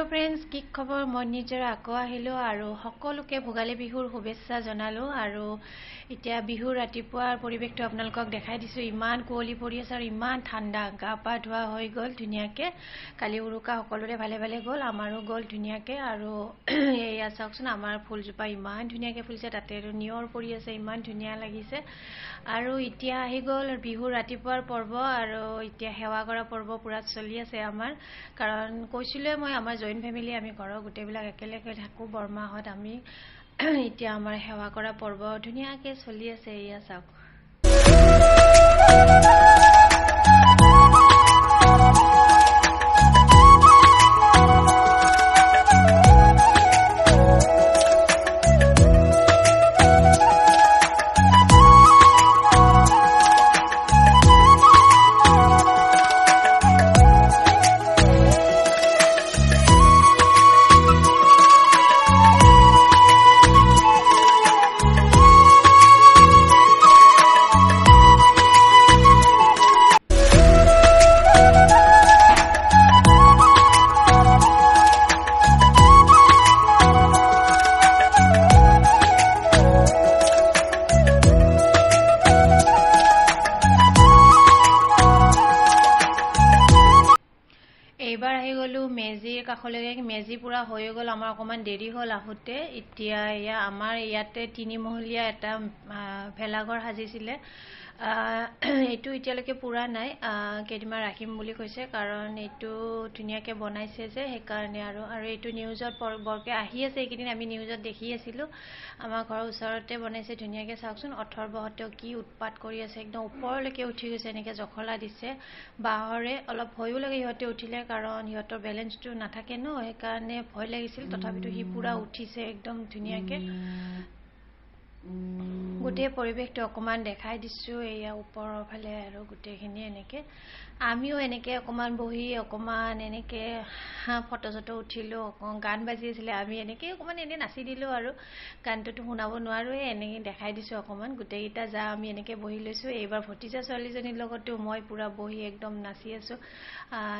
hello friends की खबर मैं निजर आको आहिलो आरो सकलोके भोगाली बिहुर शुभेच्छा जनालो आरो इतना बिहुर रातिपुৱাৰ পৰিৱেশটো আপোনালোকক দেখাই দিছো ইমান কুঁৱলী পৰি আছে আৰু ইমান ঠাণ্ডা গা পা ধোৱা হৈ গল ধুনিয়াকে কালি উৰুকা সকলোৰে ভালে ভালে গল আমাৰো গল ধুনিয়াকে আৰু এয়া চাওকচোন আমাৰ ফুলজোপা ইমান ধুনিয়াকে ফুলিছে তাতে নিয়ৰ পৰি আছে ইমান ধুনিয়া লাগিছে আৰু এতিয়া আহি গল বিহুৰ ৰাতিপুৱাৰ পৰ্ব আৰু এতিয়া সেৱা কৰা পৰ্ব পুৰা চলি আছে আমাৰ কাৰণ কৈছিলে মই আমাৰ জয়েন্ট ফ্যামিলি আমি ঘৰৰ গোটেইবিলাক একেলগে থাকো বৰমাহত আমি এতিয়া আমাৰ সেৱা কৰা পৰ্ব ধুনিয়াকে চলি আছে এয়া চাওক এইবাৰ আহি গলো মেজিৰ কাখলৈকে মেজি পুৰা হৈ গল আমাৰ অকমান দেৰি হল আহোতে এতিয়া এয়া আমাৰ ইয়াতে তিনিমহলীয়া এটা ভেলাঘৰ সাজিছিলে এইটো এতিয়ালৈকে পুৰা নাই কেইদিনমান ৰাখিম বুলি কৈছে কাৰণ এইটো ধুনিয়াকে বনাইছে যে সেইকাৰণে আৰু এইটো নিউজত বৰকে আহি আছে এইকেইদিন আমি নিউজত দেখি আছিলো আমাৰ ঘৰৰ ওচৰতে বনাইছে ধুনিয়াকে চাওকচোন অথৰ্বহতেও কি উৎপাত কৰি আছে একদম ওপৰলৈকে উঠি গৈছে এনেকে জখলা দিছে বাহৰে অলপ ভয়ও লাগে ইহঁতে উঠিলে কাৰণ ইহঁতৰ বেলেঞ্চটো নাথাকে ন সেইকাৰণে ভয় লাগিছিল তথাপিতো হি পুৰা উঠিছে একদম ধুনিয়াকে গোটেই পৰিৱেশটো অকমান দেখাই দিছো এয়া ওপৰৰ ফালে আৰু গোটেইখিনি এনেকে আমিও এনেকে অকমান বহি অকমান এনেকে ফটো চটো উঠিলো গান বাজি আছিল আমি এনেকে অকমান এনে নাচি দিলো আৰু গানটোতো শুনাব নোৱাৰো এনেকে দেখাই দিছো অকমান গোটেইটা যা আমি এনেকে বহি লৈছো এইবাৰ ভতিজা ছোৱালীজনীৰ লগতো মই পুৰা বহি একদম নাচি আছো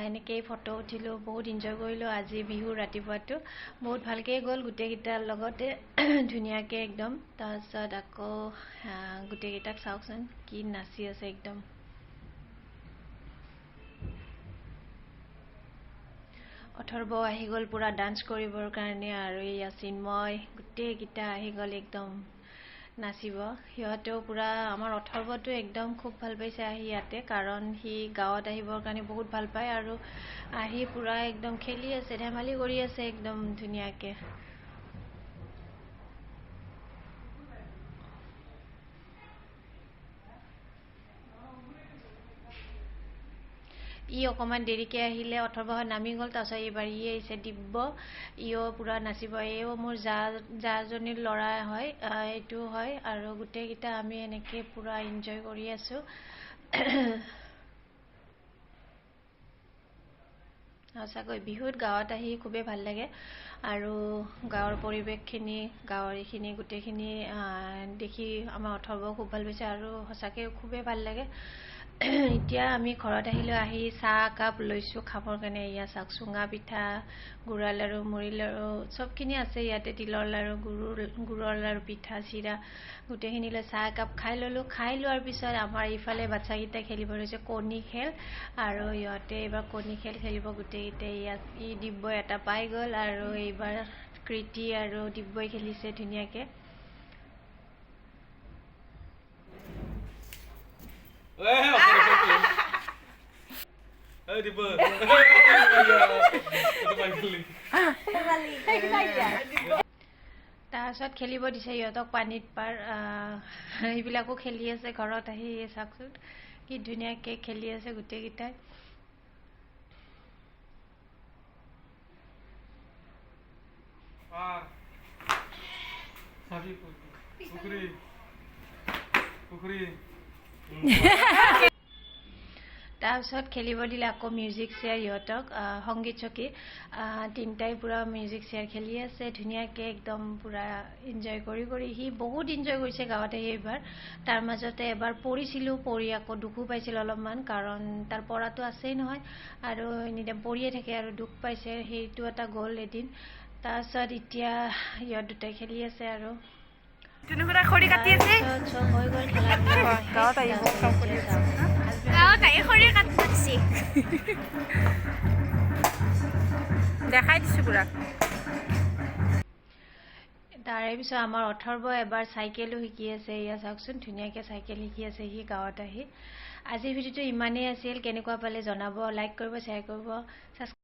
এনেকে ফটো উঠিলো বহুত এনজয় কৰিলো আজি বিহুৰ ৰাতিপুৱাটো বহুত ভালকে গল গোটেইটাৰ লগতে ধুনিয়াকে একদম তাৰছত আকৌ গোটেইটাক চাওকচোন কি নাচি আছে একদম অথৰ্ব আহি গল পুৰা ডান্স কৰিবৰ কাৰণে আৰু এয়া চিন্ময় গোটেইকেইটা আহি গল একদম নাচিব সিহঁতেও পুৰা আমাৰ অথৰ্বটো একদম খুব ভাল পাইছে আহি ইয়াতে কাৰণ সি গাঁৱত আহিবৰ কাৰণে বহুত ভাল পায় আৰু আহি পুৰা একদম খেলি আছে ধেমালি কৰি আছে একদম ধুনিয়াকে ই অকমান দেৰিকে আহিলে অথৰ্বহত নামি গল তাৰছত এইবাৰ ই আহিছে দিব্য ইও পুৰা নাচিব এও মোৰ জাজনীৰ ল'ৰা হয় এইটো হয় আৰু গোটেইকেইটা আমি এনেকে পুৰা এনজয় কৰি আছো সঁচাকৈ বিহুত গাঁৱত আহি খুবেই ভাল লাগে আৰু গাঁৱৰ পৰিৱেশখিনি গাঁৱৰ এইখিনি গোটেইখিনি দেখি আমাৰ অথৰ্ব খুব ভাল পাইছে আৰু সঁচাকৈ খুবেই ভাল লাগে এতিয়া আমি ঘৰত আহিলো আহি চাহ কাপ লৈছো খাবৰ কাৰণে ইয়া চাওক চুঙা পিঠা গুড়া লাৰু মুড়ি লাৰু সবখিনি আছে ইয়াতে তিলৰ লাৰু গুড়ৰ লাৰু পিঠা চিৰা গোটেইখিনি লৈ চাহ কাপ খাই ললো খাই লোৱাৰ পিছত আমাৰ ইফালে বাচ্চাকেইটা খেলিব লৈছে কণী খেল আৰু ইহঁতে এইবাৰ কণী খেল খেলিব গোটেইকেইটাই ইয়াত ই দিব্যই এটা পাই গল আৰু এইবাৰ কৃতি আৰু দিব্যই খেলিছে ধুনিয়াকে তাৰপিছত খেলিব দিছে ইহঁতক পানীত পাৰ এইবিলাকো খেলি আছে ঘৰত আহি চাওকচোন কি ধুনীয়াকে খেলি আছে গোটেইকেইটাই তাৰপিছত খেলিব দিলে আকৌ মিউজিক চেয়াৰ ইহঁতক সংগীত চকী তিনিটাই পূৰা মিউজিক চেয়াৰ খেলি আছে ধুনীয়াকৈ একদম পূৰা এনজয় কৰি সি বহুত এনজয় কৰিছে গাঁৱত আহি এইবাৰ তাৰ মাজতে এবাৰ পৰি আকৌ দুখো পাইছিল অলপমান কাৰণ তাৰ পঢ়াটো আছেই নহয় আৰু এনিটাইম পৰিয়ে থাকে আৰু দুখ পাইছে সেইটো এটা গ'ল এদিন তাৰপিছত এতিয়া ইহঁত দুটাই খেলি আছে আৰু খৰি কাটি আছে চব হৈ গ'ল খেলা গাঁৱত আহি কাম কৰি আছে গাঁৱত আহি খৰি কাটিছে দেখাই দিছোঁ পুৰা তাৰে পিছত আমাৰ অথৰ্ব এবাৰ চাইকেলো শিকি আছে এয়া চাওকচোন ধুনীয়াকৈ চাইকেল শিকি আছে সি গাঁৱত আহি আজিৰ ভিডিঅ'টো ইমানেই আছিল কেনেকুৱা পালে জনাব লাইক কৰিব শ্বেয়াৰ কৰিব